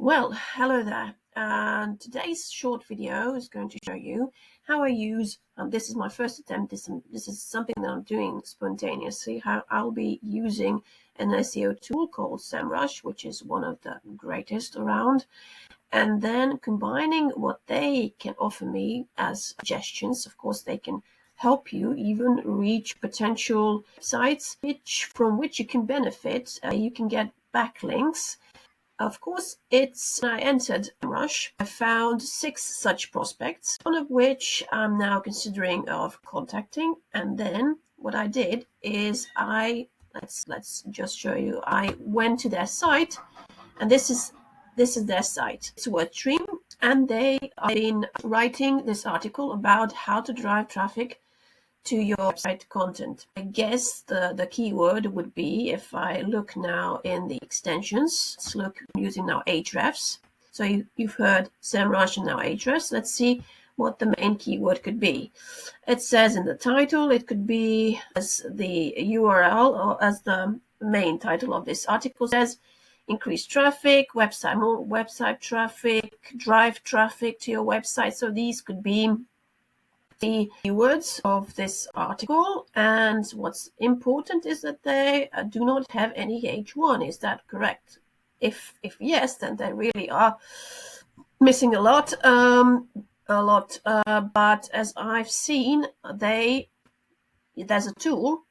Well, hello there. And today's short video is going to show you how I use, this is my first attempt, this is something that I'm doing spontaneously, how I'll be using an SEO tool called Semrush, which is one of the greatest around, and then combining what they can offer me as suggestions. Of course, they can help you even reach potential sites from which you can benefit. You can get backlinks. Of course, when I entered Semrush, I found 6 such prospects, one of which I'm now considering of contacting. And then what I did is let's just show you. I went to their site, and this is their site. It's WordStream, and they have been writing this article about how to drive traffic to your website content. I guess the keyword would be, if I look now in the extensions, let's look using now Ahrefs. So you've heard Semrush and now Ahrefs. Let's see what the main keyword could be. It says in the title, it could be as the URL or as the main title of this article says, increase traffic, more website traffic, drive traffic to your website. So these could be the keywords of this article, and what's important is that they do not have any H1. Is that correct? If yes, then they really are missing a lot. But as I've seen, there's a tool.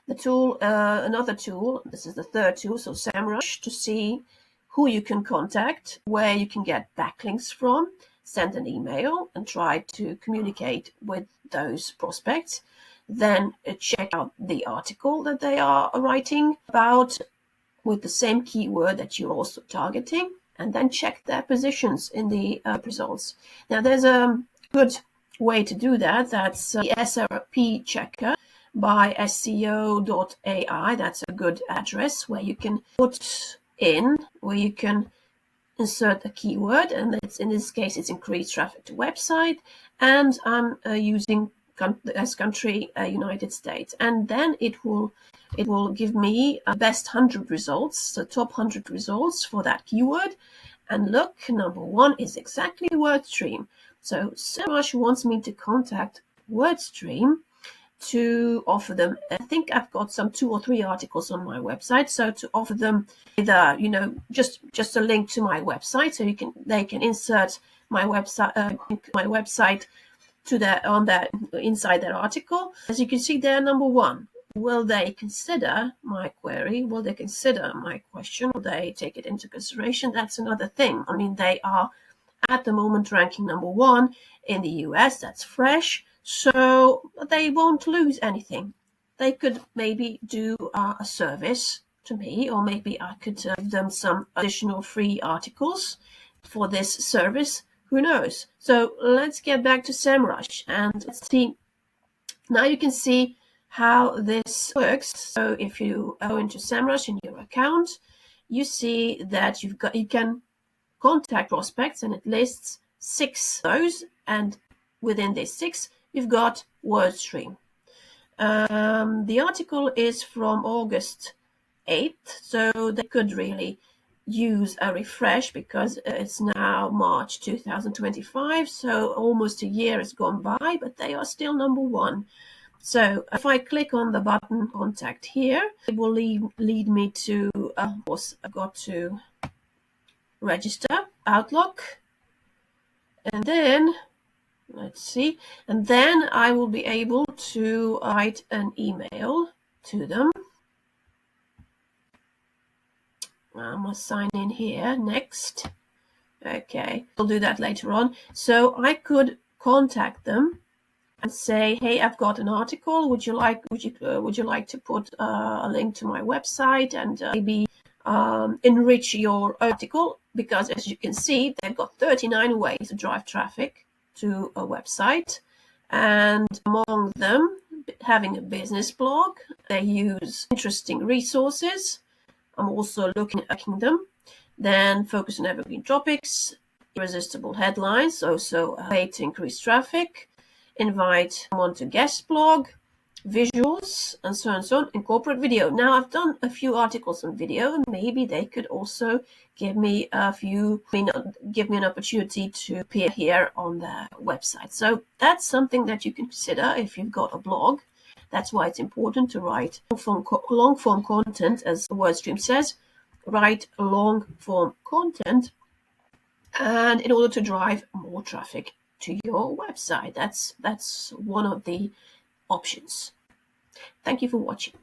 Another tool. This is the third tool. So Semrush, to see who you can contact, where you can get backlinks from. Send an email and try to communicate with those prospects. Then check out the article that they are writing about with the same keyword that you're also targeting, and then check their positions in the results. Now, there's a good way to do that. That's the SRP checker by SEO.ai. That's a good address where you can insert a keyword, and in this case it's increased traffic to website, and I'm using as country United States, and then it will give me best 100 results, the top 100 results for that keyword. And look, number 1 is exactly WordStream. So Semrush wants me to contact WordStream to offer them, I think I've got some 2 or 3 articles on my website, so to offer them either just a link to my website, so they can insert my website to inside their article. As you can see there, number 1, will they consider my query? Will they consider my question? Will they take it into consideration? That's another thing. I mean, they are at the moment ranking number 1 in the US. That's fresh. So they won't lose anything. They could maybe do a service to me, or maybe I could give them some additional free articles for this service. Who knows? So let's get back to Semrush and let's see. Now you can see how this works. So if you go into Semrush in your account, you see that you can contact prospects, and it lists 6 of those, and within these 6 you've got WordStream. The article is from August 8th, so they could really use a refresh because it's now March 2025, so almost a year has gone by, but they are still number 1. So if I click on the button contact here, it will lead me to, of course, I've got to register Outlook, and then let's see. And then I will be able to write an email to them. I must sign in here next. Okay, I'll do that later on. So I could contact them and say, hey, I've got an article. Would you like to put a link to my website and maybe enrich your article? Because as you can see, they've got 39 ways to drive traffic to a website, and among them having a business blog. They use interesting resources. I'm also looking at them. Then focus on evergreen topics, irresistible headlines, also a way to increase traffic, invite someone to guest blog, visuals, and so on, incorporate video. Now, I've done a few articles on video, and maybe they could also give me give me an opportunity to appear here on the website. So that's something that you can consider if you've got a blog. That's why it's important to write long form content, as the WordStream says. Write long form content, and in order to drive more traffic to your website. That's one of the options. Thank you for watching.